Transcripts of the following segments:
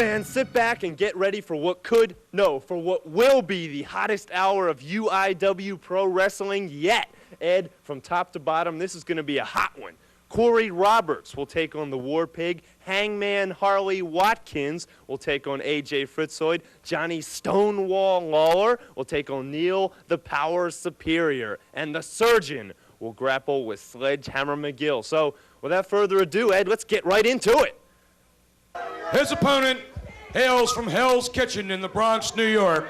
fans, sit back and get ready for for what will be the hottest hour of UIW Pro Wrestling yet. Ed, from top to bottom, this is going to be a hot one. Corey Roberts will take on the War Pig. Hangman Harley Watkins will take on AJ Fritzoid. Johnny Stonewall Lawler will take on Neil the Power Superior. And the Surgeon will grapple with Sledgehammer McGill. So, without further ado, Ed, let's get right into it. His opponent hails from Hell's Kitchen in the Bronx, New York.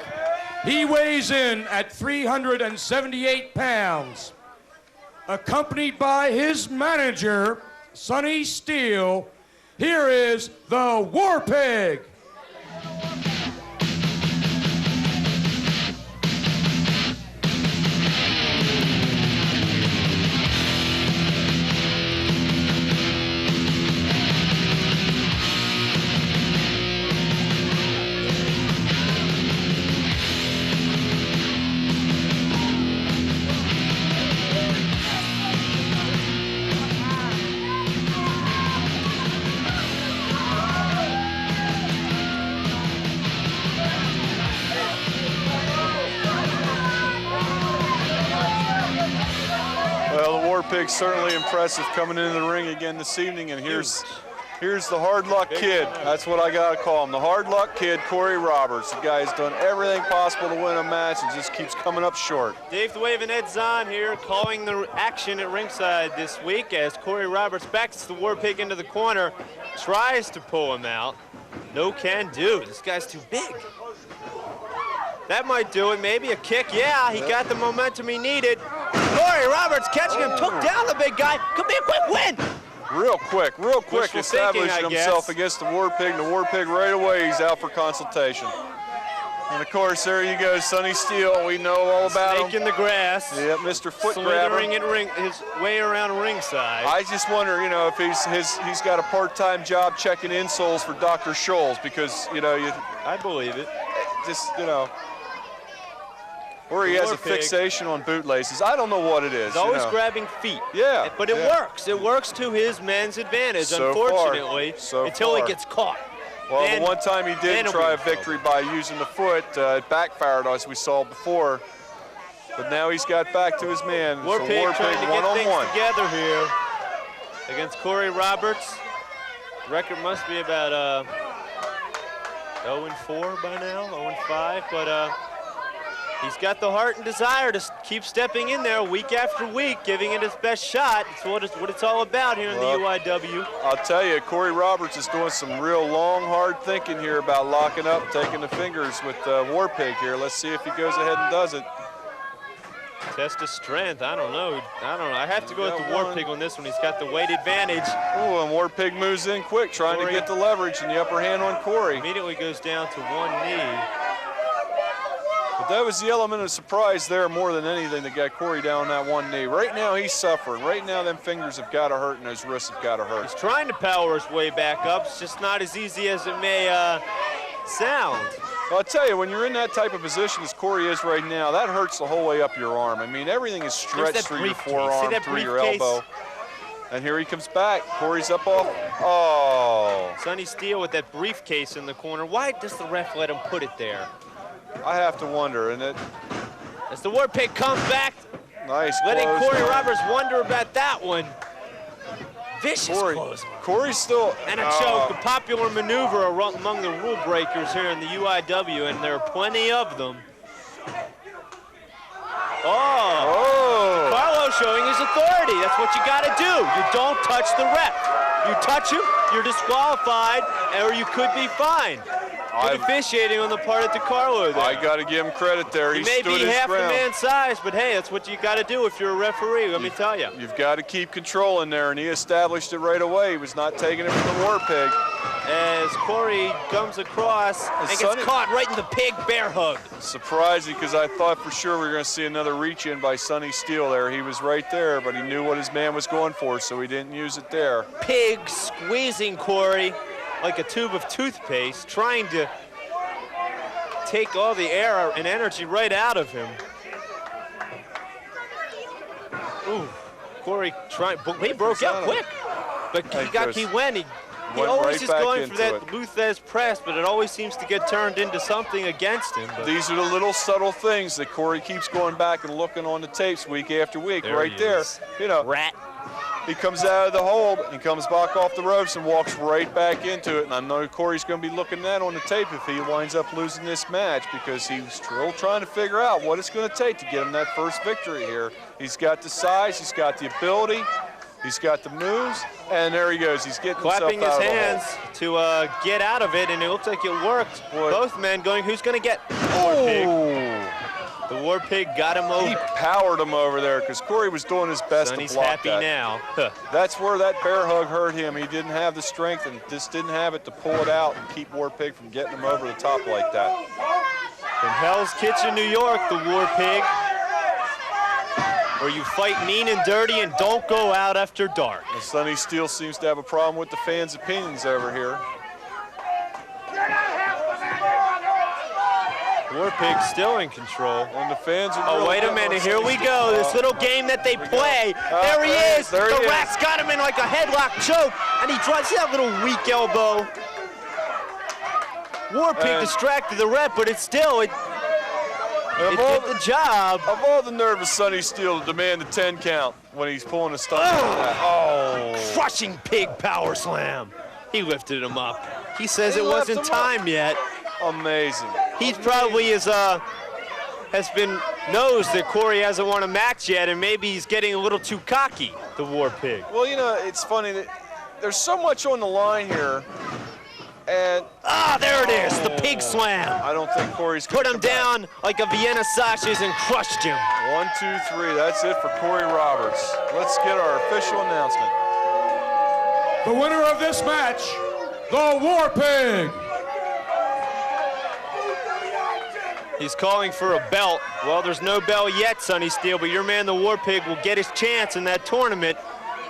He weighs in at 378 pounds. Accompanied by his manager, Sonny Steele, here is the War Pig. Pig's certainly impressive coming into the ring again this evening, and here's the hard luck kid. That's what I gotta call him, the hard luck kid, Corey Roberts. The guy's done everything possible to win a match and just keeps coming up short. Dave the Wave and Ed Zahn here calling the action at ringside this week as Corey Roberts backs the War Pig into the corner, tries to pull him out. No can do. This guy's too big. That might do it. Maybe a kick. Yeah, he got the momentum he needed. Corey Roberts catching him, took down the big guy. Could be a quick win. Real quick, establishing himself against the War Pig. And the War Pig right away, he's out for consultation. And of course, there you go, Sonny Steele. We know all about him. Snake in the grass. Yep, Mr. Foot Grabber. Slithering his way around ringside. I just wonder, you know, if he's got a part-time job checking insoles for Dr. Scholl's, because, you know, I believe it. Just, you know. Or he has a fixation on bootlaces. I don't know what it is. He's always grabbing feet. Yeah. But it works. It works to his men's advantage, unfortunately, until he gets caught. Well, the one time he did try a victory by using the foot, it backfired, as we saw before. But now he's got back to his man. War Pig trying to get things together here against Corey Roberts. The record must be about 0-4 by now, 0-5, but he's got the heart and desire to keep stepping in there week after week, giving it his best shot. It's what it's all about here in the UIW. I'll tell you, Corey Roberts is doing some real long, hard thinking here about locking up, taking the fingers with War Pig here. Let's see if he goes ahead and does it. Test of strength, I don't know. I have to go with the War Pig on this one. He's got the weight advantage. Oh, and War Pig moves in quick, trying to get the leverage and the upper hand on Corey. Immediately goes down to one knee. But that was the element of surprise there more than anything that got Corey down that one knee. Right now, he's suffering. Right now, them fingers have got to hurt and those wrists have got to hurt. He's trying to power his way back up. It's just not as easy as it may sound. Well, I'll tell you, when you're in that type of position as Corey is right now, that hurts the whole way up your arm. I mean, everything is stretched through your forearm, through your elbow. And here he comes back. Corey's up off. Oh. Sonny Steele with that briefcase in the corner. Why does the ref let him put it there? I have to wonder, and as the War Pig comes back, nice letting Corey Roberts wonder about that one. Vicious close. Corey's still and a choke, a popular maneuver among the rule breakers here in the UIW, and there are plenty of them. Carlo showing his authority. That's what you got to do. You don't touch the ref. You touch him, you're disqualified, or you could be fined. Good officiating on the part of DeCarlo there. I got to give him credit there. He may be half a man's size, but hey, that's what you got to do if you're a referee, let me tell you. You've got to keep control in there, and he established it right away. He was not taking it from the War Pig. As Corey comes across and gets caught right in the pig bear hug. Surprising, because I thought for sure we were going to see another reach-in by Sonny Steele there. He was right there, but he knew what his man was going for, so he didn't use it there. Pig squeezing Corey like a tube of toothpaste, trying to take all the air and energy right out of him. Ooh, Corey he broke out quick, but he went. He always is going for that Luthez press, but it always seems to get turned into something against him. But these are the little subtle things that Corey keeps going back and looking on the tapes week after week. Right there, you know, rat. He comes out of the hold and comes back off the ropes and walks right back into it. And I know Corey's going to be looking at that on the tape if he winds up losing this match, because he's still trying to figure out what it's going to take to get him that first victory here. He's got the size, he's got the ability, he's got the moves, and there he goes. He's getting clapping himself his out hands of the hold. to get out of it, and it looks like it worked. Boy. Both men going, who's going to get War Pig? The War Pig got him over. He powered him over there because Corey was doing his best Sonny's to block happy that. now. That's where that bear hug hurt him. He didn't have the strength and just didn't have it to pull it out and keep War Pig from getting him over the top like that. From Hell's Kitchen, New York, the War Pig, where you fight mean and dirty and don't go out after dark. And Sonny Steele seems to have a problem with the fans' opinions over here. War Pig still in control. And the fans are Oh, wait a minute, here we go. This little game that they play. There he is. The Rat's got him in like a headlock choke, and he tries to that little weak elbow. War Pig distracted the rep, but it's still, it did the job. Of all the nerve of Sonny Steele to demand the 10 count when he's pulling a stunt like that. Oh. Crushing pig power slam. He lifted him up. He says He it left wasn't him up. time yet. Amazing. He probably knows that Corey hasn't won a match yet, and maybe he's getting a little too cocky, the War Pig. Well, you know, it's funny that there's so much on the line here, and there it is, the pig slam. I don't think Corey's Put gonna him come back. down like a Vienna sausage and crushed him. 1, 2, 3. That's it for Corey Roberts. Let's get our official announcement. The winner of this match, the War Pig. He's calling for a belt. Well, there's no belt yet, Sonny Steele, but your man, the War Pig, will get his chance in that tournament.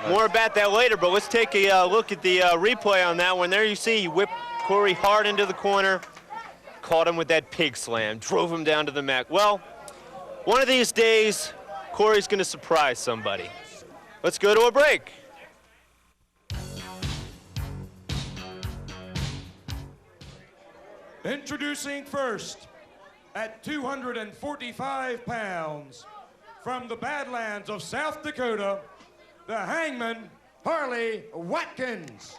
More about that later, but let's take a look at the replay on that one. There you see, he whipped Corey hard into the corner, caught him with that pig slam, drove him down to the mat. Well, one of these days, Corey's going to surprise somebody. Let's go to a break. Introducing first, at 245 pounds, from the Badlands of South Dakota, the Hangman, Harley Watkins.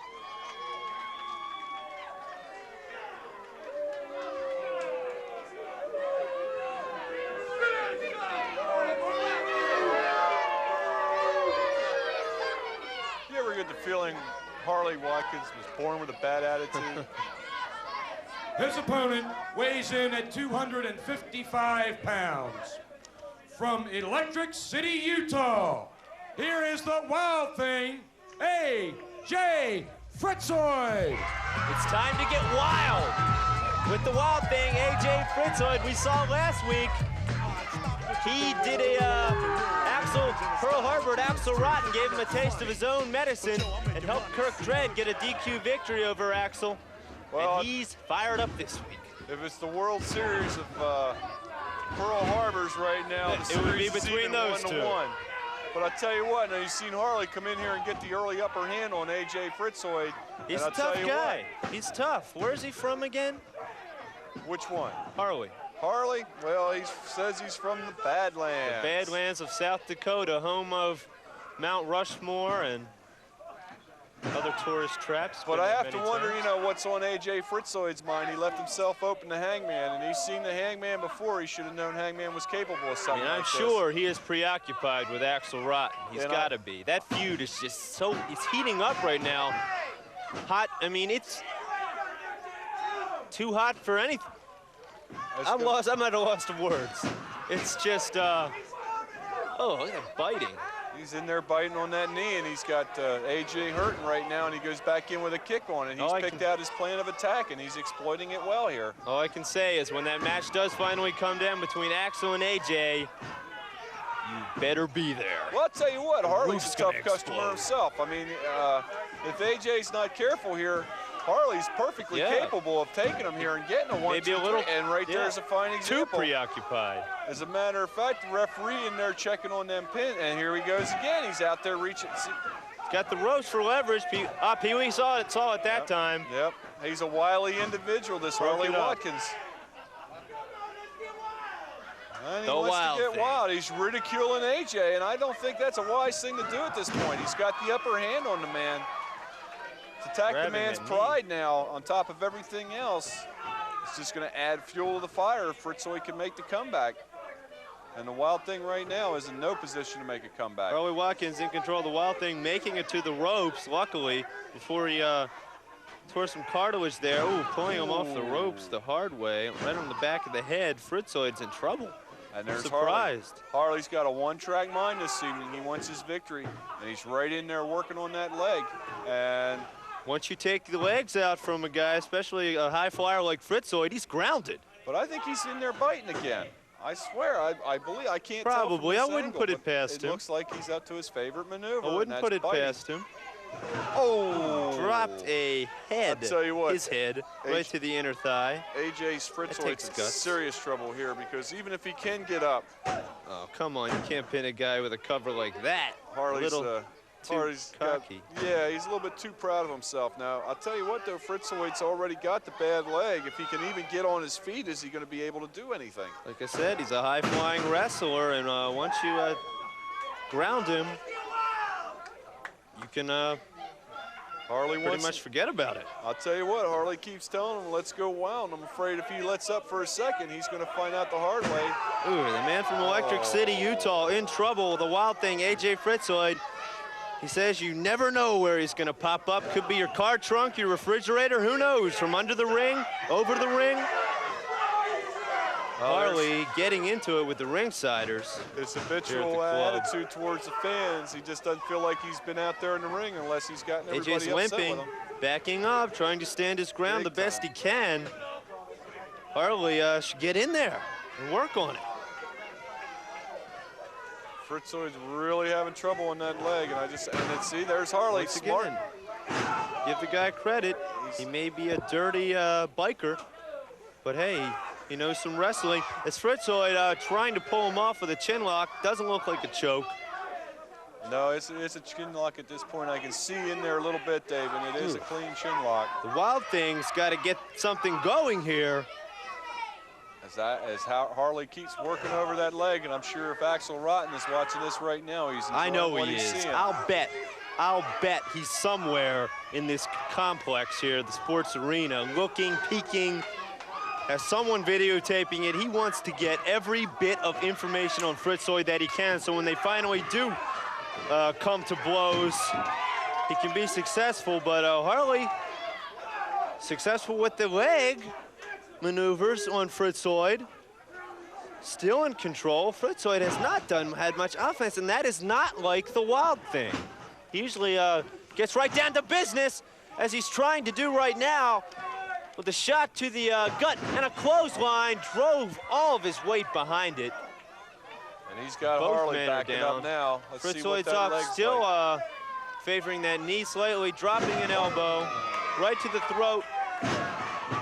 You ever get the feeling Harley Watkins was born with a bad attitude? His opponent weighs in at 255 pounds. From Electric City, Utah, here is the Wild Thing, A.J. Fritzoid. It's time to get wild with the Wild Thing, A.J. Fritzoid. We saw last week, he did a Pearl Harbor at Axel Rotten, gave him a taste of his own medicine, and helped Kirk Dredd get a DQ victory over Axel. Well, and he's fired up this week. if it's the World Series of Pearl Harbors right now, the It would be series is between even those 1-1. two. But I tell you what, now you've seen Harley come in here and get the early upper hand on A.J. Fritzoid. He's and a I'll tell tough you guy. He's tough. Where's he from again? What, which one? Harley. Harley? Well, he says he's from the Badlands. The Badlands of South Dakota, home of Mount Rushmore and other tourist traps. But I have to many wonder, times. you know, what's on A.J. Fritzoid's mind. He left himself open to Hangman, and he's seen the Hangman before. He should have known Hangman was capable of I something mean, I'm like sure he is preoccupied with Axel Rotten. He's And got to be. That feud is just so, it's heating up right now. Hot, I mean, it's too hot for anything. I'm lost, I'm at a loss of words. It's just, oh, look at that biting. He's in there biting on that knee, and he's got A.J. hurting right now, and he goes back in with a kick on it. He's picked out his plan of attack, and he's exploiting it well here. All I can say is when that match does finally come down between Axel and A.J., you better be there. Well, I'll tell you what, Harley's roof's a tough gonna customer explode. himself. I mean, if A.J.'s not careful here, Harley's perfectly capable of taking him here and getting a 1, Maybe 2, a little, 3, and right there's a fine too example. preoccupied. As a matter of fact, the referee in there checking on them pin, and here he goes again. He's out there reaching. See, got the ropes for leverage. Pee-wee saw it that time. Yep, he's a wily individual, this Harley Watkins. And he wants to get wild. He's ridiculing AJ, and I don't think that's a wise thing to do at this point. He's got the upper hand on the man. To attack the man's pride now on top of everything else. It's just going to add fuel to the fire if Fritzoid can make the comeback. And the Wild Thing right now is in no position to make a comeback. Harley Watkins in control. The Wild Thing making it to the ropes, luckily, before he tore some cartilage there. Ooh, pulling him off the ropes the hard way, right on the back of the head. Fritzoid's in trouble. And there's surprised. Harley's got a one-track mind this evening. He wants his victory, and he's right in there working on that leg. And once you take the legs out from a guy, especially a high flyer like Fritzoid, he's grounded. But I think he's in there biting again. I swear, I believe, I can't Probably, tell I wouldn't put it past him. It looks like he's up to his favorite maneuver. I wouldn't put it past him. Oh! Dropped a head, I'll tell you what, his head, right to the inner thigh. AJ's Fritzoid's in serious trouble here because even if he can get up. Oh, come on, you can't pin a guy with a cover like that. Harley's cocky. Yeah, he's a little bit too proud of himself now. I'll tell you what, though, Fritzoid's already got the bad leg. If he can even get on his feet, is he going to be able to do anything? Like I said, he's a high-flying wrestler, and once you ground him, you can pretty much forget about it. I'll tell you what, Harley keeps telling him, let's go wild. I'm afraid if he lets up for a second, he's going to find out the hard way. Ooh, the man from Electric City, Utah, in trouble. The Wild Thing, AJ Fritzoid. He says you never know where he's going to pop up. Could be your car trunk, your refrigerator, who knows? From under the ring, over the ring. Harley getting into it with the ringsiders. His habitual attitude towards the fans. He just doesn't feel like he's been out there in the ring unless he's gotten everybody AJ's upset limping, with him. backing up, trying to stand his ground the best he can. Harley should get in there and work on it. Fritzoid's really having trouble on that leg, and then see, there's Harley, smart. Give the guy credit. He may be a dirty biker, but hey, he knows some wrestling. As Fritzoid trying to pull him off with a chin lock, doesn't look like a choke. No, it's a chin lock at this point. I can see in there a little bit, Dave, and it is a clean chin lock. The Wild Thing's got to get something going here. As Harley keeps working over that leg, and I'm sure if Axel Rotten is watching this right now, he's enjoying what he's seeing. I'll bet he's somewhere in this complex here, the sports arena, looking, peeking. Has someone videotaping it. He wants to get every bit of information on Fritzoid that he can, so when they finally do come to blows, he can be successful. But Harley, successful with the leg maneuvers on Fritzoid. Still in control. Fritzoid has not had much offense, and that is not like the Wild Thing. He usually gets right down to business, as he's trying to do right now, with a shot to the gut and a clothesline, drove all of his weight behind it. And he's got Harley backing up now. Let's see what that Fritzoid's leg's still like. favoring that knee slightly, dropping an elbow right to the throat.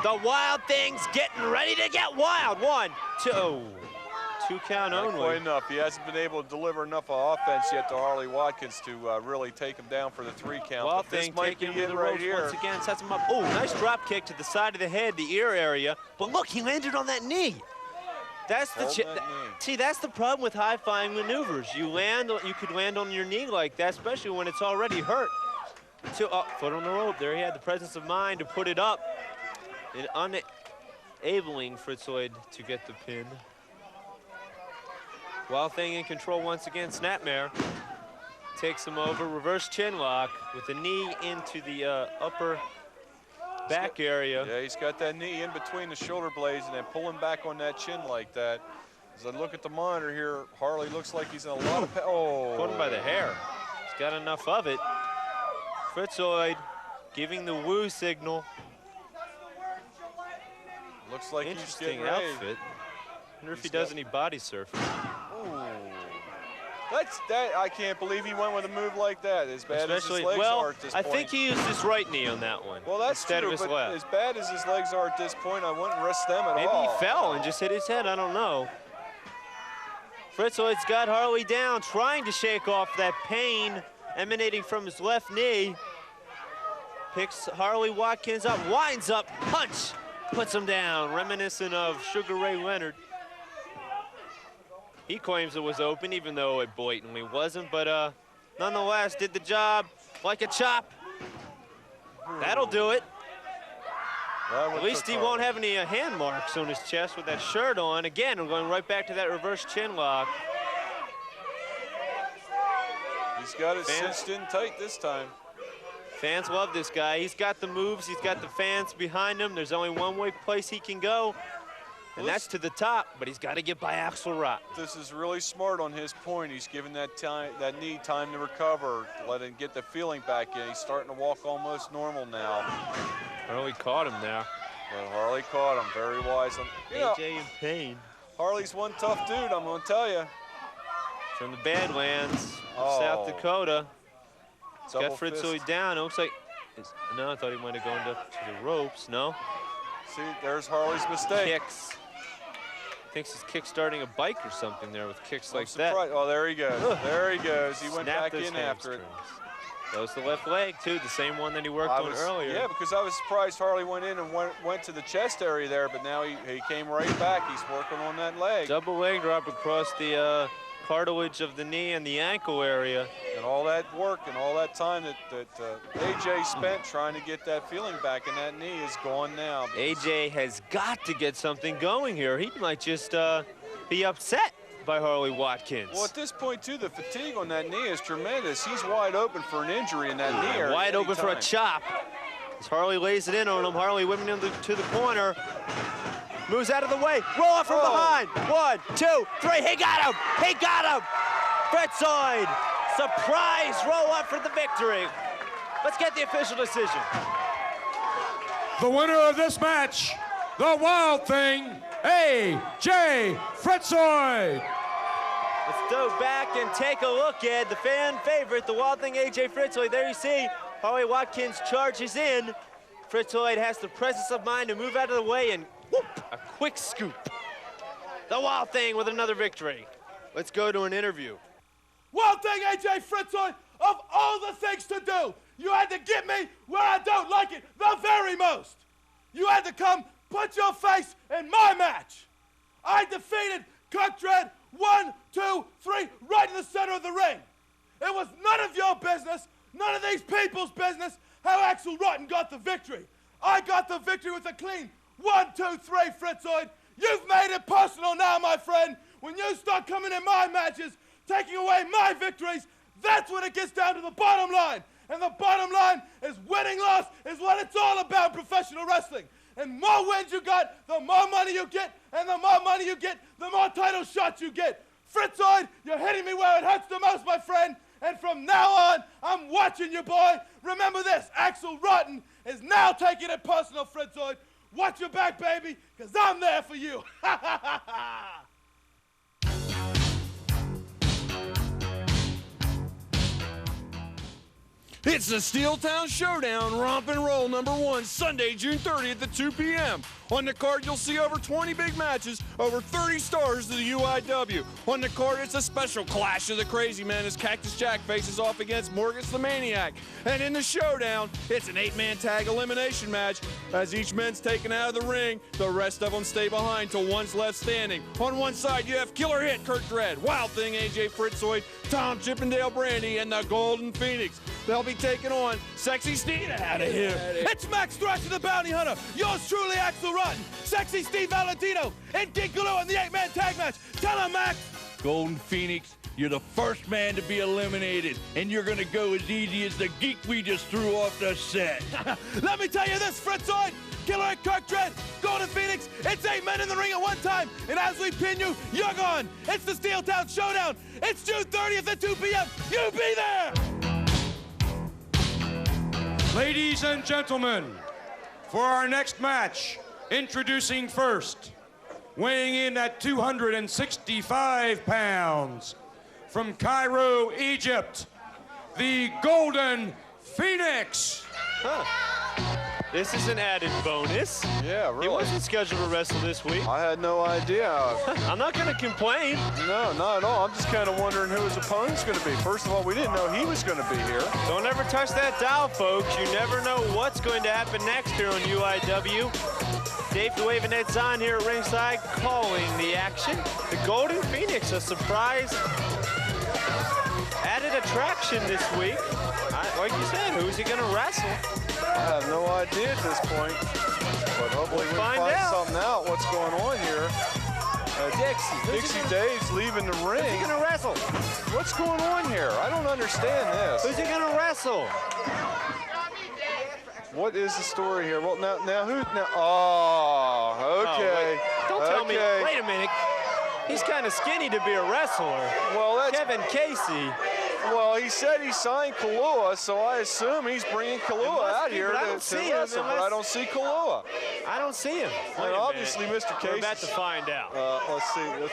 The Wild Thing's getting ready to get wild. 1, 2. 2 count Not only. quite enough. He hasn't been able to deliver enough offense yet to Harley Watkins to really take him down for the 3 count. Wild But this Thing might be taking him it to the right ropes here. once again, sets him up. Oh, nice drop kick to the side of the head, the ear area. But look, he landed on that knee. That's see, that's the problem with high-flying maneuvers. You could land on your knee like that, especially when it's already hurt. Foot on the rope. There he had the presence of mind to put it up, and enabling Fritzoid to get the pin. Wild Thing in control once again. Snapmare takes him over. Reverse chin lock with the knee into the upper back area. Yeah, he's got that knee in between the shoulder blades and then pulling back on that chin like that. As I look at the monitor here, Harley looks like he's in a lot of Caught him by the hair. He's got enough of it. Fritzoid giving the woo signal. Looks like he's getting ready. Interesting outfit. I wonder if he does any body surfing. I can't believe he went with a move like that. As bad as his legs are at this point. I think he used his right knee on that one. Well, that's instead true, of his but left. as bad as his legs are at this point, I wouldn't risk them at all. Maybe he fell and just hit his head. I don't know. Fritzoid's got Harley down, trying to shake off that pain emanating from his left knee. Picks Harley Watkins up, winds up, punch, puts him down, reminiscent of Sugar Ray Leonard. He claims it was open, even though it blatantly wasn't, but nonetheless, did the job like a chop. That'll do it. At least he won't have any hand marks on his chest with that shirt on. Again, we're going right back to that reverse chin lock. He's got it cinched in tight this time. Fans love this guy. He's got the moves. He's got the fans behind him. There's only one way place he can go, and that's to the top, but he's got to get by Axelrod. This is really smart on his point. He's giving that knee time to recover, let him get the feeling back in. He's starting to walk almost normal now. Harley caught him there. Well, Harley caught him very wise. AJ in pain. Harley's one tough dude, I'm going to tell you. From the Badlands, South Dakota. He's got Fritzoid down. It looks like, no, I thought he might have gone up to the ropes. No. See, there's Harley's mistake. Kicks. Thinks he's kick-starting a bike or something there with kicks like that. Oh, there he goes. Ugh. There he goes. He went Snapped back in after it. That was the left leg, too, the same one that he worked on earlier. Yeah, because I was surprised Harley went in and went to the chest area there, but now he came right back. He's working on that leg. Double leg drop across the cartilage of the knee and the ankle area. And all that work and all that time that AJ spent trying to get that feeling back in that knee is gone now. AJ has got to get something going here. He might just be upset by Harley Watkins. Well, at this point, too, the fatigue on that knee is tremendous. He's wide open for an injury in that knee area. Wide open for a chop. As Harley lays it in on him, Harley whipping him to the corner. Moves out of the way. Roll up from behind. 1, 2, 3. He got him. He got him. Fritzoid. Surprise roll up for the victory. Let's get the official decision. The winner of this match, the Wild Thing, AJ Fritzoid. Let's go back and take a look at the fan favorite, the Wild Thing, AJ Fritzoid. There you see Harley Watkins charges in. Fritzoid has the presence of mind to move out of the way and whoop, a quick scoop. The Wild Thing with another victory. Let's go to an interview. Wild Thing, AJ Fritzoid, of all the things to do, you had to get me where I don't like it the very most. You had to come put your face in my match. I defeated Kirk Dredd 1, 2, 3, right in the center of the ring. It was none of your business, none of these people's business, how Axel Rotten got the victory. I got the victory with a clean 1, 2, 3, Fritzoid. You've made it personal now, my friend. When you start coming in my matches, taking away my victories, that's when it gets down to the bottom line. And the bottom line is winning-loss is what it's all about in professional wrestling. And more wins you got, the more money you get, and the more money you get, the more title shots you get. Fritzoid, you're hitting me where it hurts the most, my friend. And from now on, I'm watching you, boy. Remember this, Axel Rotten is now taking it personal, Fritzoid. Watch your back, baby, because I'm there for you. Ha, ha, ha, ha. It's the Steeltown Showdown Romp and Roll #1, Sunday, June 30th at 2 p.m. On the card, you'll see over 20 big matches, over 30 stars to the UIW. On the card, it's a special Clash of the Crazy Men as Cactus Jack faces off against Morgus the Maniac. And in the showdown, it's an 8-man tag elimination match. As each man's taken out of the ring, the rest of them stay behind till one's left standing. On one side, you have Killer Hit Kirk Dredd, Wild Thing AJ Fritzoid, Tom Chippendale Brandy, and the Golden Phoenix. They'll be taking on Sexy Steve out of here. It's Max Thrasher, the Bounty Hunter. Yours truly, Axel Rotten. Sexy Steve Valentino and King Galoo in the 8-man tag match. Tell him, Max. Golden Phoenix, you're the first man to be eliminated, and you're gonna go as easy as the geek we just threw off the set. Let me tell you this, Fritzoid. Killer Kirk Dredd, Golden Phoenix, it's 8 men in the ring at one time, and as we pin you, you're gone. It's the Steeltown Showdown. It's June 30th at 2 p.m. You be there. Ladies and gentlemen, for our next match, introducing first, weighing in at 265 pounds, from Cairo, Egypt, the Golden Phoenix. Huh. This is an added bonus. Yeah, really. He wasn't scheduled to wrestle this week. I had no idea. I'm not going to complain. No, not at all. I'm just kind of wondering who his opponent's going to be. First of all, we didn't know he was going to be here. Don't ever touch that dial, folks. You never know what's going to happen next here on UIW. Dave the Wave and Ed Zahn here at ringside calling the action. The Golden Phoenix, a surprise added attraction this week. Like you said, who's he going to wrestle? I have no idea at this point, but hopefully we'll find something out what's going on here. Dixie Dave's leaving the ring. Who's he going to wrestle? What's going on here? I don't understand this. Who's he going to wrestle? What is the story here? Well, now who? Oh, okay. Oh, don't tell me. Wait a minute. He's kind of skinny to be a wrestler. Well, that's Kevin Casey. Well, he said he signed Kalua, so I assume he's bringing Kalua out here to wrestle, but I don't see Kalua. I don't see him. And obviously, Mr. Casey. We're about to find out. Let's see. Is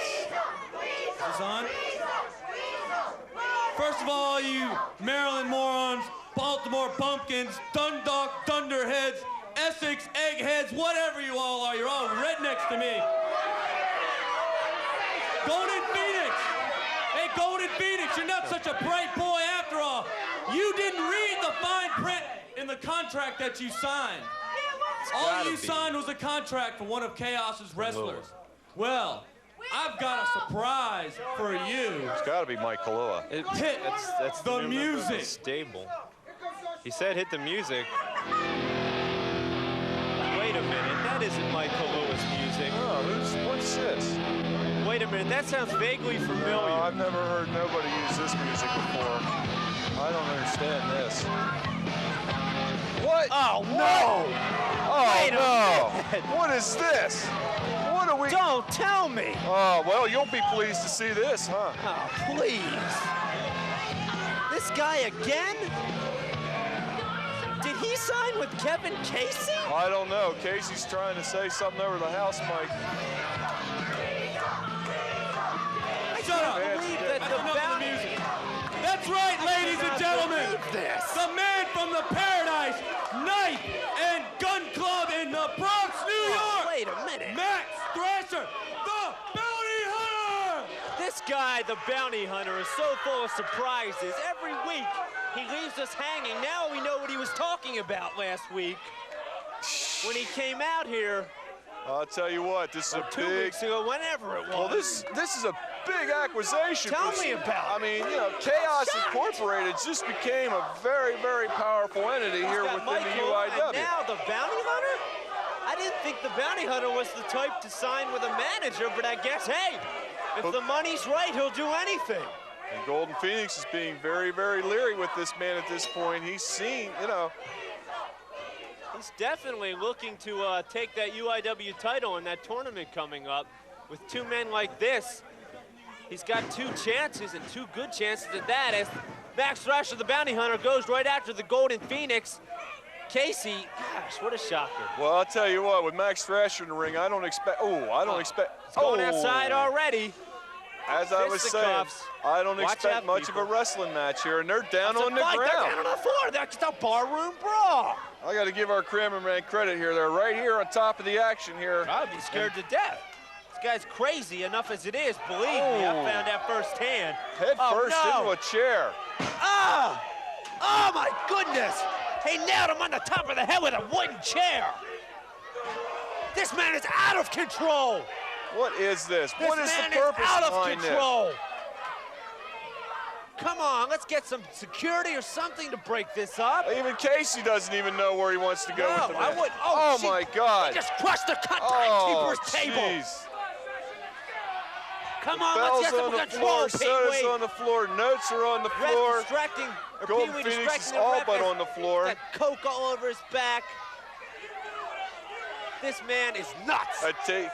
this on? First of all, you Maryland morons, Baltimore bumpkins, Dundalk dunderheads, Essex eggheads, whatever you all are, you're all rednecks to me. Golden Phoenix! Hey, Golden Phoenix, you're not such a bright boy after all. You didn't read the fine print in the contract that you signed. All you signed was a contract for one of Chaos's wrestlers. Well, I've got a surprise for you. It's got to be Mike Kalua. Hit That's the music. Stable. He said hit the music. Wait a minute, that isn't Mike Kalua's music. Oh, what's this? Wait a minute, that sounds vaguely familiar. No, I've never heard nobody use this music before. I don't understand this. What? Oh, no! Oh, Wait a no! minute. What is this? What are we? Don't tell me! Oh, well, you'll be pleased to see this, huh? Oh, please. This guy again? Did he sign with Kevin Casey? I don't know. Casey's trying to say something over the house, Mike. Shut up. Believe that the bounty... That's right, ladies and gentlemen. The man from the Paradise Knife and Gun Club in the Bronx, New York. Wait a minute. Max Thrasher, the Bounty Hunter. This guy, the Bounty Hunter, is so full of surprises. Every week, he leaves us hanging. Now we know what he was talking about last week when he came out here. I'll tell you what, this is a 2 big... weeks ago, whenever it was. Well, this is a big acquisition. Tell me about it. I mean, you know, Chaos Incorporated just became a very, very powerful entity here within the UIW. And now the Bounty Hunter? I didn't think the Bounty Hunter was the type to sign with a manager, but I guess, hey, if the money's right, he'll do anything. And Golden Phoenix is being very, very leery with this man at this point. He's seen, you know... He's definitely looking to take that UIW title in that tournament coming up. With two men like this, he's got 2 chances, and 2 good chances at that, as Max Thrasher, the Bounty Hunter, goes right after the Golden Phoenix. Casey, gosh, what a shocker. Well, I'll tell you what, with Max Thrasher in the ring, I don't expect... It's going outside already. As I was saying, I don't expect much of a wrestling match here, and they're down on the ground. They're down on the floor. That's a barroom brawl. I got to give our cameraman credit here. They're right here on top of the action here. I'd be scared to death. This guy's crazy enough as it is. Believe me, I found out firsthand. Head first into a chair. Ah! Oh, my goodness. He nailed him on the top of the head with a wooden chair. This man is out of control. What is this? What is the This man purpose is out of behind control. Come on, let's get some security or something to break this up. Even Casey doesn't even know where he wants to go with the I match. would. Oh my God. He just crushed the Oh, timekeeper's table. jeez. Come on, Bells let's get on some the control, floor, soda's Pee-wee. on the floor, notes are on the floor. Distracting, or Golden Pee-wee Phoenix distracting is the all ref but as on the floor. Got coke all over his back. This man is nuts.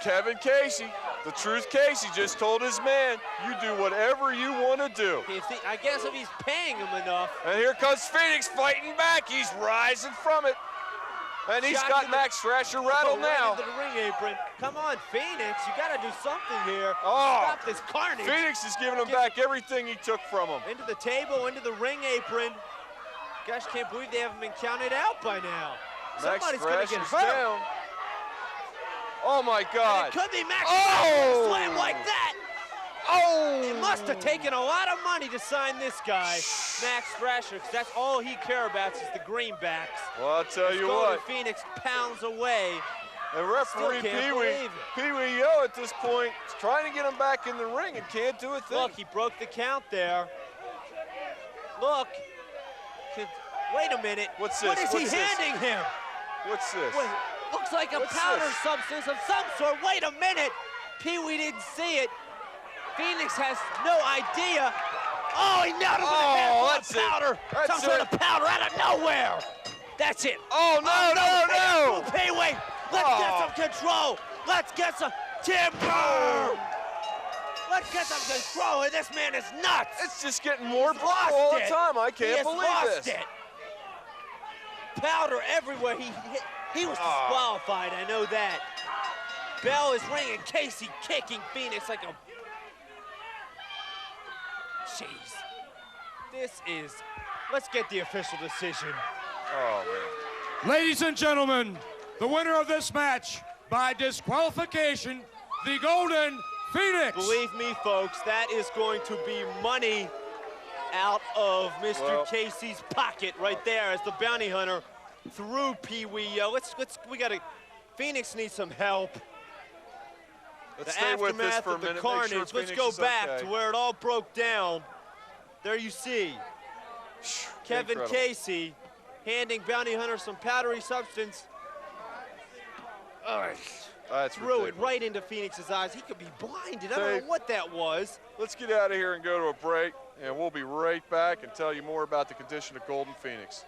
Kevin Casey, the truth Casey just told his man, you do whatever you want to do. I guess if he's paying him enough. And here comes Phoenix fighting back. He's rising from it. And he's got Max Thrasher rattled now. Right into the ring apron. Come on, Phoenix, you got to do something here. Oh, Stop this carnage. Phoenix is giving him back everything he took from him. Into the table, into the ring apron. Gosh, can't believe they haven't been counted out by now. Somebody's going to get Thrasher's hurt. down. Oh, my God. And it could be Max Oh! Thrasher slam like that. Oh! It must have taken a lot of money to sign this guy, Max Thrasher, because that's all he cares about is the greenbacks. Well, I'll tell you Golden what. Phoenix pounds away. And referee Still can't Pee-wee Yo at this point is trying to get him back in the ring and can't do a thing. Look, he broke the count there. Look. Wait a minute. What's this? What is What's he this? handing him? What's this? Wait, looks like a What's powder this? substance of some sort. Wait a minute. Pee-wee didn't see it. Phoenix has no idea. Oh, he nailed him with a handful of that's it. powder. That's Some sort it. of powder out of nowhere. That's it. Oh, no. Pee-wee, let's get some control. Let's get some timber. Let's get some control. This man is nuts. It's just getting more He's brutal lost all the it. time. I He can't has believe lost this. it. Powder everywhere. He was disqualified. I know that. Bell is ringing. Casey kicking Phoenix like a... Jeez. This is... Let's get the official decision. Oh, man. Ladies and gentlemen, the winner of this match by disqualification, the Golden Phoenix. Believe me, folks, that is going to be money out of Mr. Casey's pocket right there as the bounty hunter threw Pee-wee Yo. We gotta... Phoenix needs some help. Let's The stay with this aftermath for a of the minute. carnage. Make sure Let's Phoenix go is back okay. to where it all broke down. There you see Kevin Incredible. Casey handing bounty hunter some powdery substance. That's Threw it ridiculous. right into Phoenix's eyes. He could be blinded. I don't Dave. know what that was. Let's get out of here and go to a break, and we'll be right back and tell you more about the condition of Golden Phoenix.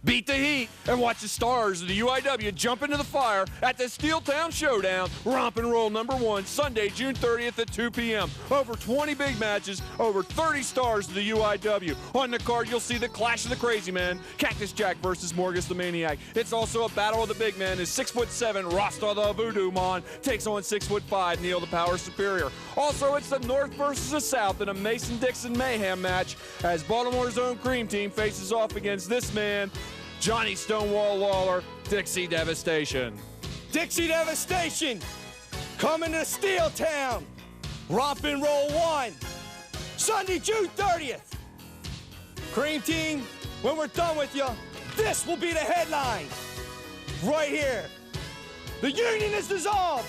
Beat the heat and watch the stars of the UIW jump into the fire at the Steeltown Showdown, Romp and Roll #1, Sunday, June 30th at 2 p.m. Over 20 big matches, over 30 stars of the UIW. On the card, you'll see the Clash of the Crazy Men, Cactus Jack versus Morgus the Maniac. It's also a battle of the big men as 6'7" Rasta the Voodoo Mon takes on 6'5" Neil the Power Superior. Also, it's the North versus the South in a Mason-Dixon Mayhem match as Baltimore's own Cream Team faces off against this man, Johnny Stonewall Lawler, Dixie Devastation. Dixie Devastation, coming to Steeltown, Romp and Roll 1, Sunday, June 30th. Cream Team, when we're done with you, this will be the headline. Right here. The union is dissolved.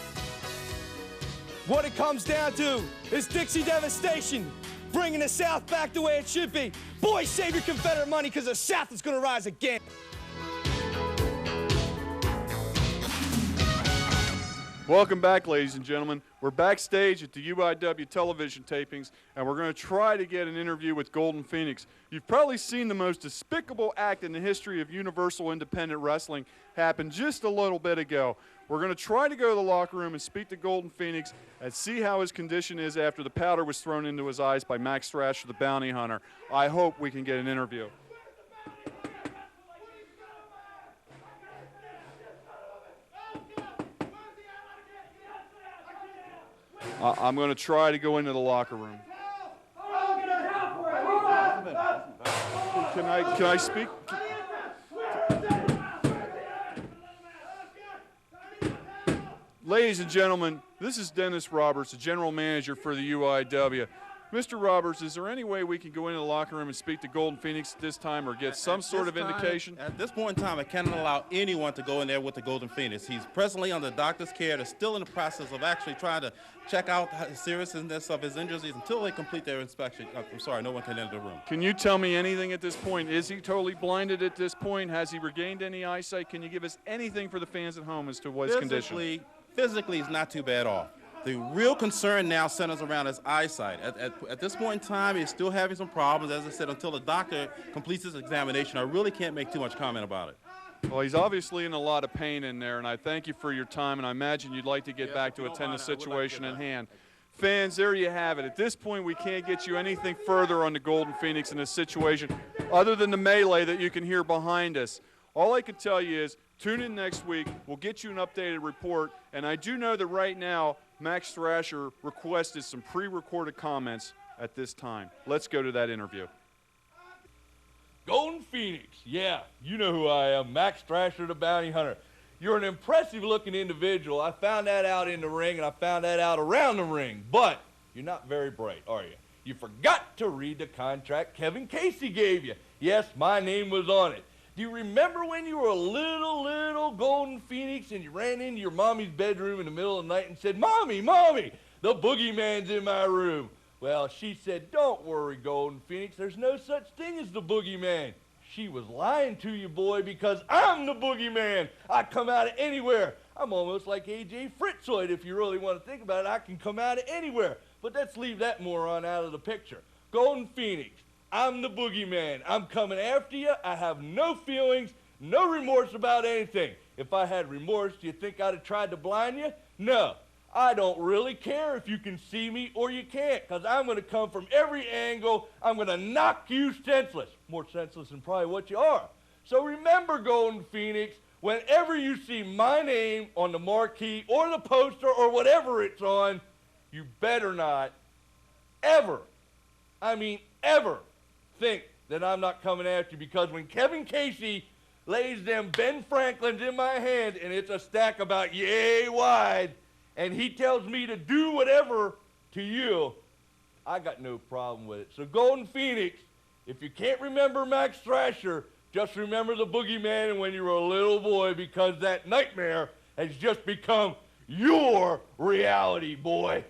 What it comes down to is Dixie Devastation, bringing the South back the way it should be. Boys, save your Confederate money because the South is going to rise again. Welcome back, ladies and gentlemen. We're backstage at the UIW television tapings, and we're going to try to get an interview with Golden Phoenix. You've probably seen the most despicable act in the history of Universal Independent Wrestling happen just a little bit ago. We're going to try to go to the locker room and speak to Golden Phoenix and see how his condition is after the powder was thrown into his eyes by Max Thrasher, the bounty hunter. I hope we can get an interview. I'm going to try to go into the locker room. Can I speak? Ladies and gentlemen, this is Dennis Roberts, the general manager for the UIW. Mr. Roberts, is there any way we can go into the locker room and speak to Golden Phoenix at this time or get some sort of indication? At this point in time, I cannot allow anyone to go in there with the Golden Phoenix. He's presently under doctor's care. They're still in the process of actually trying to check out the seriousness of his injuries until they complete their inspection. I'm sorry, no one can enter the room. Can you tell me anything at this point? Is he totally blinded at this point? Has he regained any eyesight? Can you give us anything for the fans at home as to what his condition? Physically, he's not too bad off. The real concern now centers around his eyesight. At this point in time, he's still having some problems. As I said, until the doctor completes his examination, I really can't make too much comment about it. Well, he's obviously in a lot of pain in there, and I thank you for your time, and I imagine you'd like to get back to attend the situation at hand. Fans, there you have it. At this point, we can't get you anything further on the Golden Phoenix in this situation other than the melee that you can hear behind us. All I can tell you is tune in next week. We'll get you an updated report, and I do know that right now Max Thrasher requested some pre-recorded comments at this time. Let's go to that interview. Golden Phoenix. Yeah, you know who I am, Max Thrasher, the Bounty Hunter. You're an impressive-looking individual. I found that out in the ring, and I found that out around the ring. But you're not very bright, are you? You forgot to read the contract Kevin Casey gave you. Yes, my name was on it. Do you remember when you were a little Golden Phoenix and you ran into your mommy's bedroom in the middle of the night and said, Mommy, Mommy, the boogeyman's in my room? Well, she said, don't worry, Golden Phoenix, there's no such thing as the boogeyman. She was lying to you, boy, because I'm the boogeyman. I come out of anywhere. I'm almost like AJ Fritzoid, if you really want to think about it. I can come out of anywhere. But let's leave that moron out of the picture. Golden Phoenix, I'm the boogeyman. I'm coming after you. I have no feelings, no remorse about anything. If I had remorse, do you think I'd have tried to blind you? No. I don't really care if you can see me or you can't, because I'm going to come from every angle. I'm going to knock you senseless. More senseless than probably what you are. So remember, Golden Phoenix, whenever you see my name on the marquee or the poster or whatever it's on, you better not ever, I mean ever, think that I'm not coming after you, because when Kevin Casey lays them Ben Franklins in my hand and it's a stack about yay wide, and he tells me to do whatever to you, I got no problem with it. So Golden Phoenix, if you can't remember Max Thrasher, just remember the boogeyman and when you were a little boy, because that nightmare has just become your reality, boy.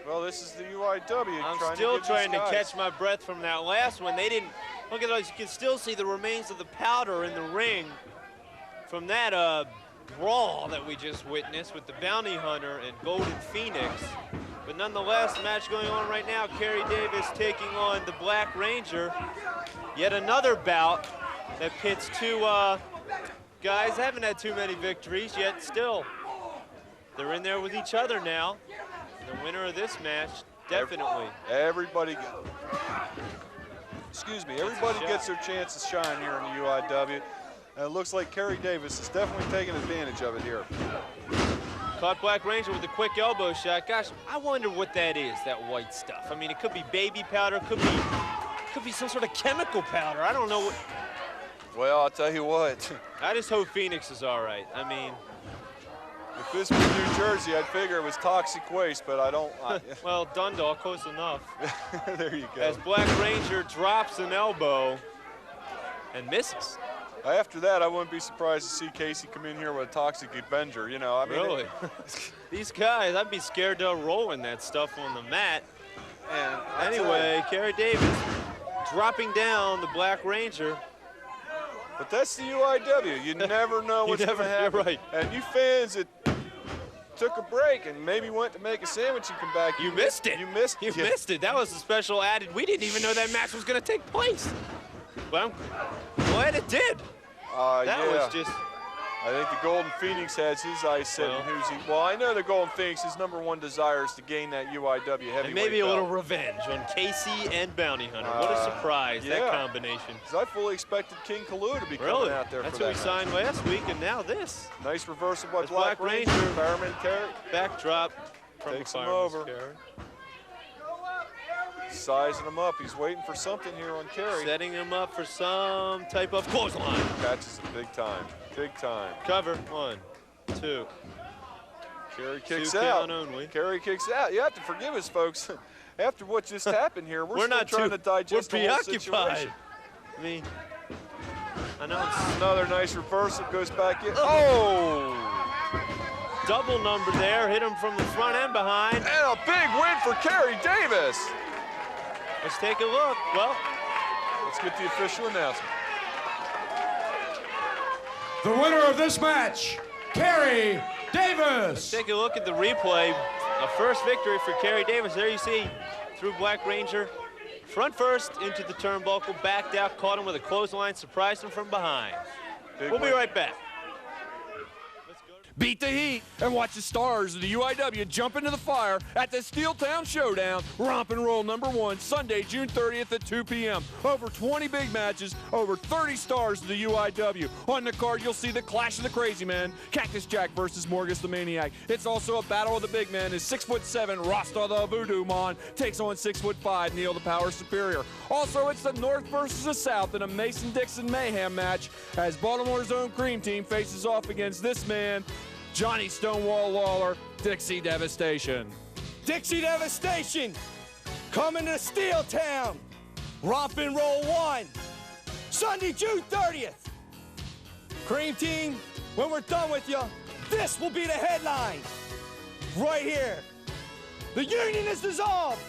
Well, this is the UIW. I'm still trying to catch my breath from that last one. They didn't, look at those, you can still see the remains of the powder in the ring from that brawl that we just witnessed with the Bounty Hunter and Golden Phoenix. But nonetheless, match going on right now. Kerry Davis taking on the Black Ranger. Yet another bout that pits two guys. Haven't had too many victories, yet still they're in there with each other now. The winner of this match, definitely. Everybody gets their chance to shine here in the UIW. And it looks like Kerry Davis is definitely taking advantage of it here. Caught Black Ranger with a quick elbow shot. Gosh, I wonder what that is, that white stuff. I mean, it could be baby powder, could be some sort of chemical powder. I don't know what. Well, I'll tell you what. I just hope Phoenix is all right. I mean, if this was New Jersey, I'd figure it was toxic waste, but I don't. Well, Dundalk, close enough. There you go. As Black Ranger drops an elbow and misses. After that, I wouldn't be surprised to see Casey come in here with a Toxic Avenger, you know. I mean, really? These guys, I'd be scared to roll in that stuff on the mat. And anyway, Kerry Davis dropping down the Black Ranger. But that's the UIW. You never know what's going to happen. You're right. And you fans that took a break and maybe went to make a sandwich and come back. You missed it. You missed it. You missed it. That was a special added. We didn't even know that match was going to take place. But I'm glad it did. That was just. I think the Golden Phoenix has his eyes set on who's he. Well, I know the Golden Phoenix, his #1 desire is to gain that UIW heavyweight and maybe a belt. little revenge on Casey and Bounty Hunter. What a surprise, that combination. Because I fully expected King Kalu to be coming out there That's for that. who we signed last week, and now this. Nice reversal by That's Black Ranger. Fireman Kerry. Backdrop from Takes the him Fireman's over. Kerry. Sizing him up. He's waiting for something here on Kerry. Setting him up for some type of clothesline. Catches it big time. Big time. Cover. 1, 2. Kerry kicks 2 out. count only. Kerry kicks out. You have to forgive us, folks. After what just happened here, we're still trying to digest we're the whole preoccupied. situation. I mean, I know. Another nice reversal. Goes back in. Oh! Double number there. Hit him from the front and behind. And a big win for Kerry Davis. Let's take a look. Well, let's get the official announcement. The winner of this match, Kerry Davis. Let's take a look at the replay. A first victory for Kerry Davis. There you see, through Black Ranger. Front first into the turnbuckle, backed out, caught him with a clothesline, surprised him from behind. We'll be right back. Beat the heat and watch the stars of the UIW jump into the fire at the Steeltown Showdown, Romp and Roll #1, Sunday, June 30th at 2 p.m. Over 20 big matches, over 30 stars of the UIW. On the card, you'll see the Clash of the Crazy Man, Cactus Jack versus Morgus the Maniac. It's also a battle of the big men as 6'7" Rasta the Voodoo Mon takes on 6'5" Neil the Power Superior. Also, it's the North versus the South in a Mason-Dixon Mayhem match as Baltimore's own Cream Team faces off against this man, Johnny Stonewall Lawler, Dixie Devastation. Dixie Devastation, coming to Steeltown, Romp and Roll 1, Sunday, June 30th. Cream Team, when we're done with you, this will be the headline, right here. The union is dissolved.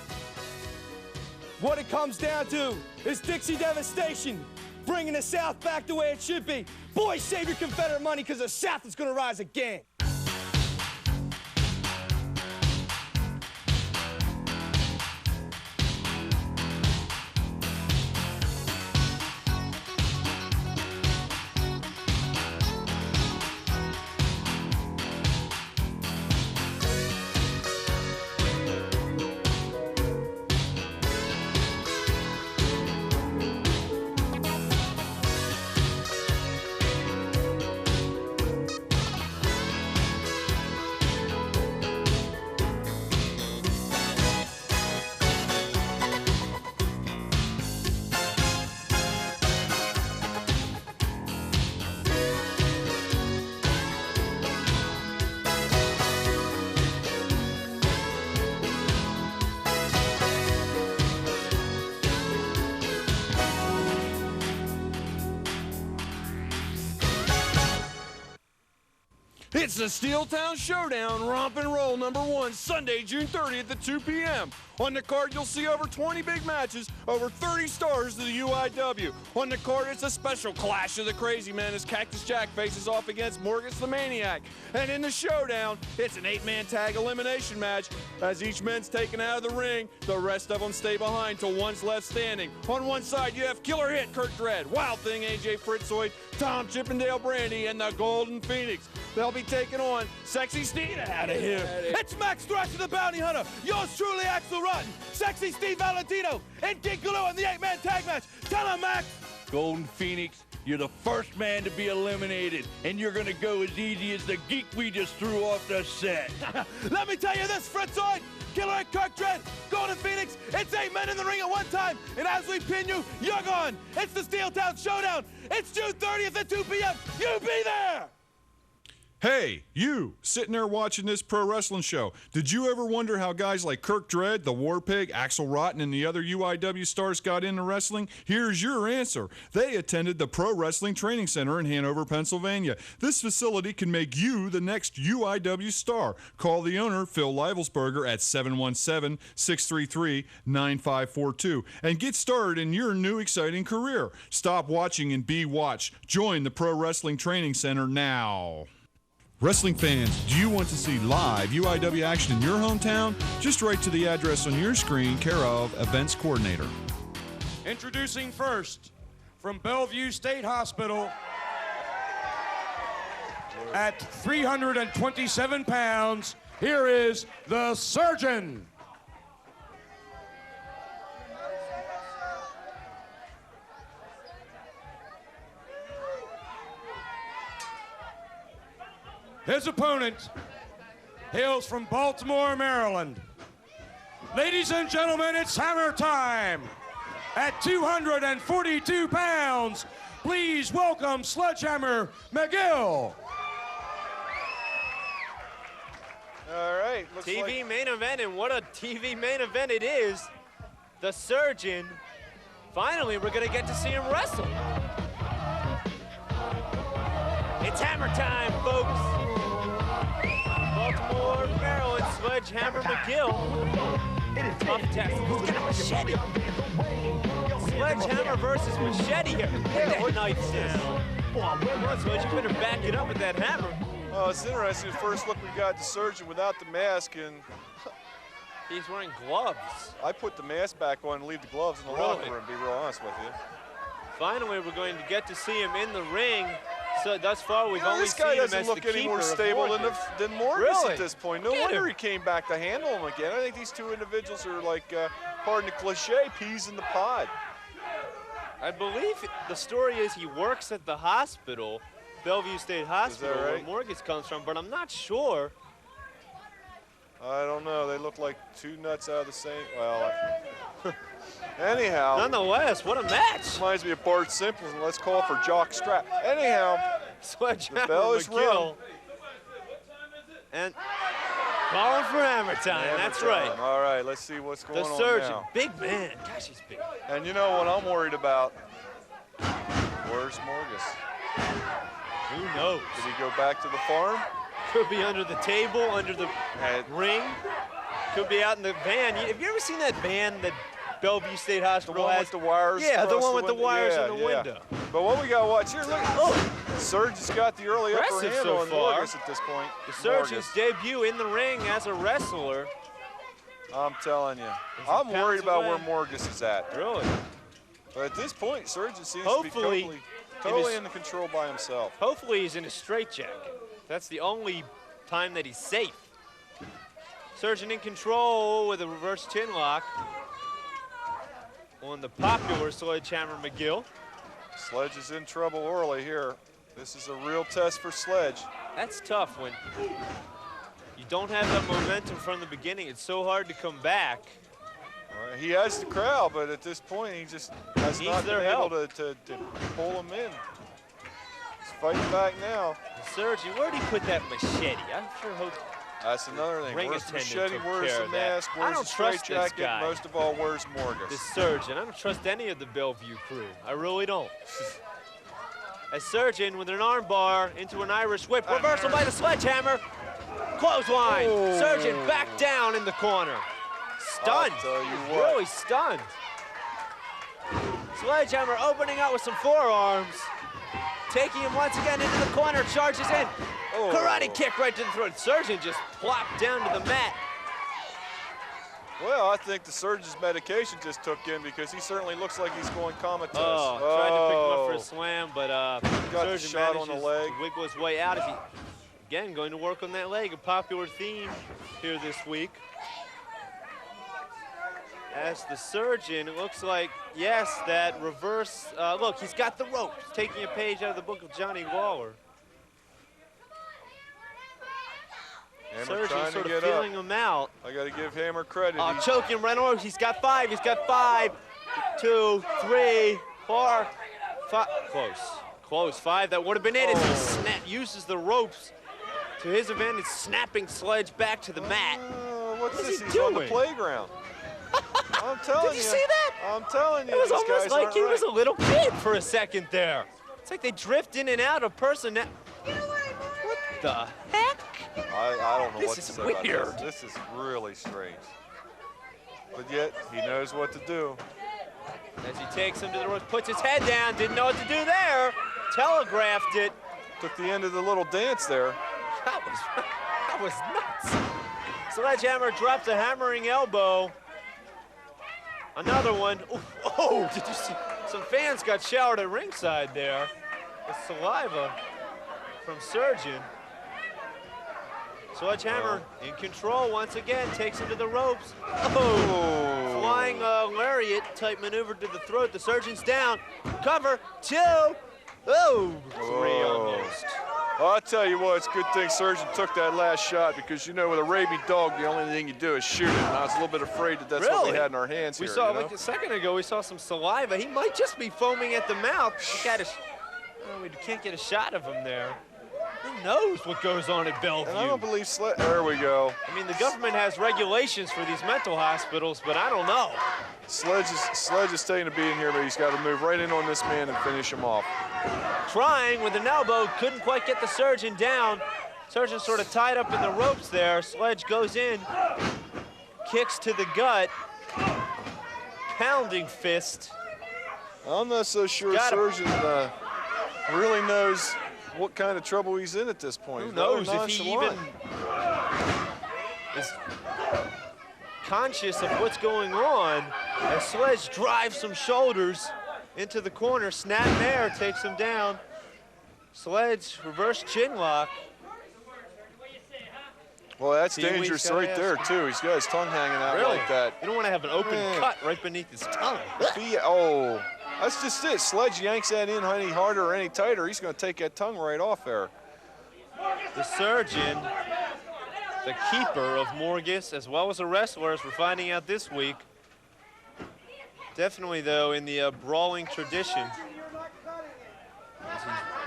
What it comes down to is Dixie Devastation, bringing the South back the way it should be. Boys, save your Confederate money, because the South is gonna rise again. It's the Steeltown Showdown, Romp and Roll #1, Sunday, June 30th at 2 p.m. On the card, you'll see over 20 big matches, over 30 stars of the UIW. On the card, it's a special Clash of the Crazy Men as Cactus Jack faces off against Morgus the Maniac. And in the showdown, it's an 8-man tag elimination match. As each man's taken out of the ring, the rest of them stay behind till one's left standing. On one side, you have Killer Hit Kurt Dredd, Wild Thing AJ Fritzoid, Tom Chippendale Brandy, and the Golden Phoenix. They'll be taking on Sexy Steve out of here. It's Max Thrasher the Bounty Hunter, yours truly, Axel Rotten, Sexy Steve Valentino, and King Galoo in the 8-man tag match. Tell him, Max. Golden Phoenix, you're the first man to be eliminated, and you're gonna go as easy as the geek we just threw off the set. Let me tell you this, Fritzoid, Killer and Kirk Dredd, Golden Phoenix, it's 8 men in the ring at one time, and as we pin you, you're gone. It's the Steeltown Showdown. It's June 30th at 2 p.m. You be there. Hey, you, sitting there watching this pro wrestling show, did you ever wonder how guys like Kirk Dredd, the War Pig, Axel Rotten, and the other UIW stars got into wrestling? Here's your answer. They attended the Pro Wrestling Training Center in Hanover, Pennsylvania. This facility can make you the next UIW star. Call the owner, Phil Livelsberger, at 717-633-9542 and get started in your new exciting career. Stop watching and be watched. Join the Pro Wrestling Training Center now. Wrestling fans, do you want to see live UIW action in your hometown? Just write to the address on your screen, care of Events Coordinator. Introducing first, from Bellevue State Hospital, at 327 pounds, here is the Surgeon. His opponent hails from Baltimore, Maryland. Ladies and gentlemen, it's hammer time. At 242 pounds, please welcome Sledgehammer McGill. All right. Looks TV like main event, and what a TV main event it is. The Surgeon. Finally, we're going to get to see him wrestle. It's hammer time, folks. Baltimore, Maryland, Sledgehammer McGill. Tough test. Who's got a machete? Sledgehammer versus machete here. Look at that knife down. Come on, Sledge, you better back it up with that hammer. Oh, it's interesting. First look, we got the Surgeon without the mask, and he's wearing gloves. I put the mask back on and leave the gloves in the locker room, to be real honest with you. Finally, we're going to get to see him in the ring. thus far, we've only this guy seen him doesn't as look the any keeper more of stable Morgus. than Morgus Really? at this point. No Look at wonder him. he came back to handle him again. I think these two individuals are like, pardon the cliche, peas in the pod. I believe the story is he works at the hospital, Bellevue State Hospital, right? where Morgus comes from, but I'm not sure. I don't know. They look like two nuts out of the same. Well, anyhow. Nonetheless, what a match. Reminds me of Bart Simpson. Let's call for Jock Strap. Anyhow, Sledgehammer the bell is McGill. rung. And calling for hammer time. Hammer That's time. right. All right, let's see what's going The on surgeon, now. big man. Gosh, he's big. And you know what I'm worried about? Where's Morgus? Who knows? Did he go back to the farm? Could be under the table, under the ring. Could be out in the van. Have you ever seen that van that Bellevue State The Hospital one has? with the wires? Yeah, the across one with the window? wires Yeah, in the yeah. window. But what we got to watch here, look. Oh, Surgeon's got the early upper Impressive hand so on far. Morgus at this point. The surgeon's Morgus. debut in the ring as a wrestler. I'm telling you. he I'm worried pounds about away. where Morgus is at. Really? But at this point, Surgeon seems Hopefully, to be totally in the control by himself. Hopefully he's in a straitjacket. That's the only time that he's safe. Surgeon in control with a reverse chin lock on the popular Sledgehammer McGill. Sledge is in trouble early here. This is a real test for Sledge. That's tough when you don't have that momentum from the beginning. It's so hard to come back. All right, he has the crowd, but at this point, he just has Needs not been their able help. to pull him in. He's fighting back now. The surgeon, where'd he put that machete? I sure hope. That's another thing. Ring Where's the attendant machete? took Where's care the of that. mask? I Where's don't the trust this straitjacket? guy. Most of all, where's The Morgus? surgeon. I don't trust any of the Bellevue crew. I really don't. A surgeon with an arm bar into an Irish whip. Reversal by the Sledgehammer. Clothesline. Oh. Surgeon back down in the corner. Stunned. I'll tell you He's what. really stunned. Sledgehammer opening up with some forearms. Taking him once again into the corner. Charges in. Oh. Karate kick right to the throat. Surgeon just plopped down to the mat. Well, I think the surgeon's medication just took in because he certainly looks like he's going comatose. Tried to pick him up for a slam, but Got the surgeon shot on manages the leg. to wiggle his way out. As he, again, going to work on that leg, a popular theme here this week. As the surgeon, it looks like, yes, that reverse, look, he's got the ropes, taking a page out of the book of Johnny Lawler. Hammer Surgeon trying sort to of get feeling up. him out. I got to give Hammer credit. He's- Choking right on. He's got five. 2, 3, 4, 5. Close. 5. That would have been it as he uses the ropes to his advantage, snapping Sledge back to the mat. What's What is this? he He's on the doing? playground. I'm telling you. Did you see that? I'm telling you. It was these almost guys like aren't he was a right. little kid for a second there. It's like they drift in and out of person. What the heck? I don't know This what to is say about weird. this. This is really strange. But yet, he knows what to do. As he takes him to the ropes, puts his head down, didn't know what to do there. Telegraphed it. Took the end of the little dance there. That was nuts. Sledgehammer drops a hammering elbow. Another one. Oh, did you see? Some fans got showered at ringside there. The saliva from Surgeon. Sledgehammer in control once again, takes him to the ropes. Oh, flying lariat type maneuver to the throat. The Surgeon's down. Cover, 2. Oh, 3 almost. Well, I'll tell you what, it's a good thing Surgeon took that last shot because, you know, with a rabid dog, the only thing you do is shoot it. And I was a little bit afraid that that's what we had in our hands We here. saw, you know? like a second ago, we saw some saliva. He might just be foaming at the mouth. We can't get a shot of him there. Who knows what goes on at Bellevue? And I don't believe there we go. I mean, the government has regulations for these mental hospitals, but I don't know. Sledge is staying to be in here, but he's got to move right in on this man and finish him off. Trying with an elbow, couldn't quite get the Surgeon down. Surgeon sort of tied up in the ropes there. Sledge goes in, kicks to the gut, pounding fist. I'm not so sure Surgeon really knows what kind of trouble he's in at this point. Who He's knows rather if he even nonchalant. is conscious of what's going on as Sledge drives some shoulders into the corner. Snap there takes him down. Sledge, reverse chin lock. Well, that's dangerous right there, too. He's got his tongue hanging out like that. You don't want to have an open cut right beneath his tongue. Oh, that's just it. Sledge yanks that in any harder or any tighter, he's going to take that tongue right off there. The surgeon, the keeper of Morgus, as well as the wrestler, as we're finding out this week. Definitely, though, in the brawling tradition.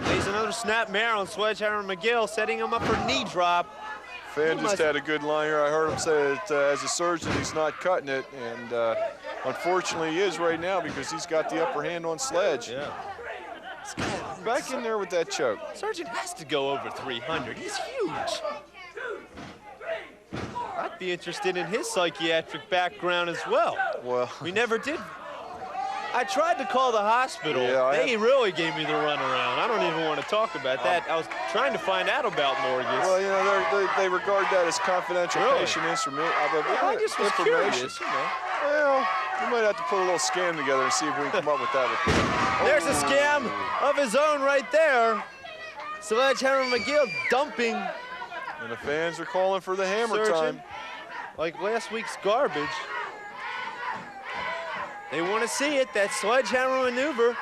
Lays another snap mare on Sledgehammer McGill, setting him up for knee drop. Fan just had a good line here. I heard him say that as a surgeon, he's not cutting it, and unfortunately he is right now because he's got the upper hand on Sledge. Yeah. Back in there with that choke. Surgeon has to go over 300. He's huge. I'd be interested in his psychiatric background as well. Well, we never did. I tried to call the hospital. Yeah, they really gave me the runaround. I don't even want to talk about that. I was trying to find out about Morgus. Well, you know, they regard that as confidential patient information. I just was curious, you know. Well, we might have to put a little scam together and see if we can come up with that. There's a scam of his own right there. Sledgehammer McGill dumping. And the fans are calling for the hammer surgeon, time. like last week's garbage. They want to see it, that sledgehammer maneuver.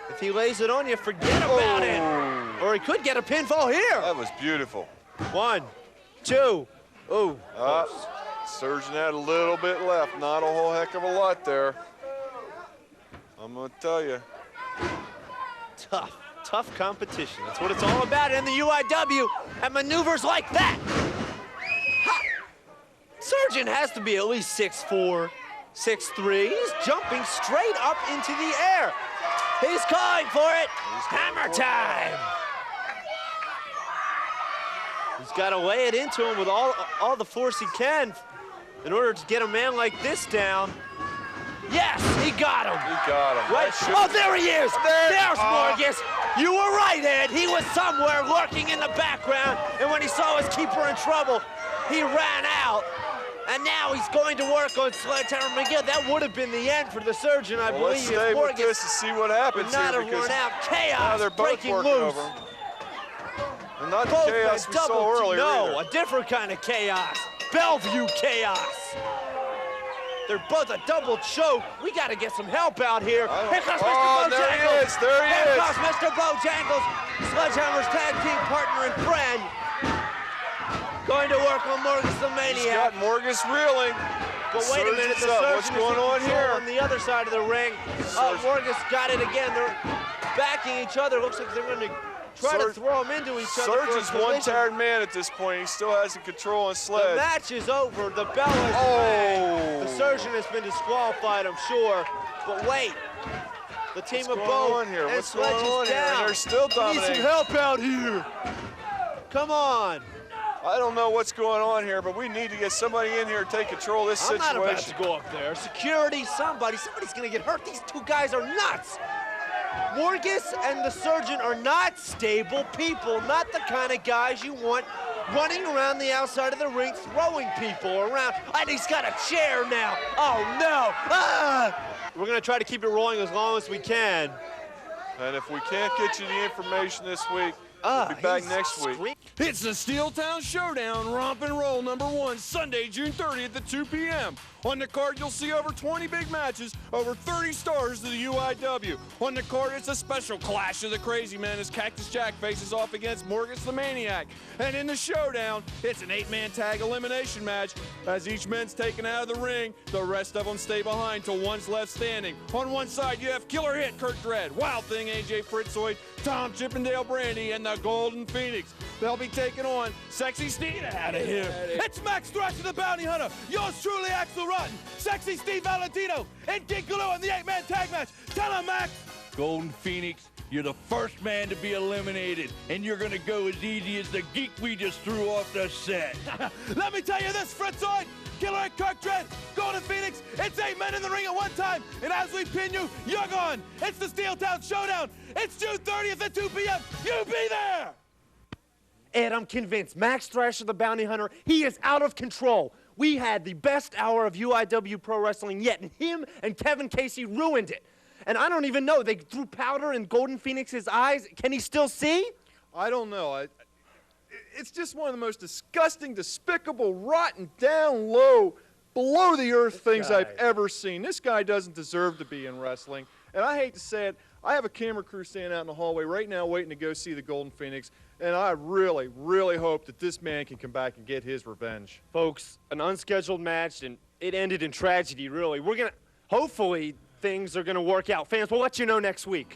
If he lays it on you, forget about it. Or he could get a pinfall here. That was beautiful. 1, 2. Oh. Surgeon had a little bit left, not a whole heck of a lot there. I'm going to tell you. Tough competition. That's what it's all about in the UIW, and maneuvers like that. Surgeon has to be at least 6'4". 6'3", he's jumping straight up into the air. He's calling for it. Hammer time. He's got to lay it into him with all the force he can in order to get a man like this down. Yes, he got him. He got him. Right. Oh, there he is. There's Morgus. You were right, Ed. He was somewhere lurking in the background, and when he saw his keeper in trouble, he ran out. And now he's going to work on Sledgehammer McGill. That would have been the end for the surgeon, I believe. Let's stay with this to see what happens not here. Have run out. Chaos now they're both breaking working loose. over him. And not the chaos we saw earlier No, either. a different kind of chaos. Bellevue chaos. They're both a double choke. We got to get some help out here. Here comes Mr. Bojangles. There he is. There he is. Here comes Mr. Bojangles, Sledgehammer's tag team partner and friend. Going to work on Morgus the Maniac. He's got Morgus reeling. But wait a minute, the surgeon What's going on here? On the other side of the ring. Morgus got it again. They're backing each other. Looks like they're going to try to throw them into each other. Surgeon's one tired man at this point. He still has the control on Sledge. The match is over. The bell has rang. The surgeon has been disqualified, I'm sure. But wait. The team of Bo and Sledge is down. They're still dominating. We need some help out here. Come on. I don't know what's going on here, but we need to get somebody in here to take control of this situation. I'm not about to go up there. Security, somebody's going to get hurt. These two guys are nuts. Morgus and the surgeon are not stable people, not the kind of guys you want running around the outside of the ring, throwing people around. And he's got a chair now. Oh, no. We're going to try to keep it rolling as long as we can. And if we can't get you the information this week, we'll be back next week. It's the Steeltown Showdown Romp and Roll #1, Sunday, June 30th at 2 p.m. On the card, you'll see over 20 big matches, over 30 stars to the UIW. On the card, it's a special Clash of the Crazy Men as Cactus Jack faces off against Morgus the Maniac. And in the showdown, it's an 8-man tag elimination match. As each man's taken out of the ring, the rest of them stay behind till one's left standing. On one side, you have Killer Hit Kurt Dredd, Wild Thing AJ Fritzoid, Tom Chippendale Brandy, and the Golden Phoenix. They'll be taking on Sexy Steve out of here. It's Max Thrasher, the Bounty Hunter. Yours truly, Axel Rotten, Sexy Steve Valentino, and Kid Galoo in the 8-man tag match. Tell him, Max. Golden Phoenix, you're the first man to be eliminated, and you're gonna go as easy as the geek we just threw off the set. Let me tell you this, Fritzoid, Killer and Kirk Dredd, Golden Phoenix, it's 8 men in the ring at one time, and as we pin you, you're gone. It's the Steeltown Showdown. It's June 30th at 2 p.m. You be there. Ed, I'm convinced Max Thrasher, the Bounty Hunter, he is out of control. We had the best hour of UIW Pro Wrestling yet, and him and Kevin Casey ruined it. and I don't even know. They threw powder in Golden Phoenix's eyes. Can he still see? I don't know. It's just one of the most disgusting, despicable, rotten, down low, below-the-earth things I've ever seen. This guy doesn't deserve to be in wrestling. And I hate to say it, I have a camera crew standing out in the hallway right now waiting to go see the Golden Phoenix, and I really, really hope that this man can come back and get his revenge. Folks, an unscheduled match, and it ended in tragedy, really. Hopefully, things are going to work out. Fans, we'll let you know next week.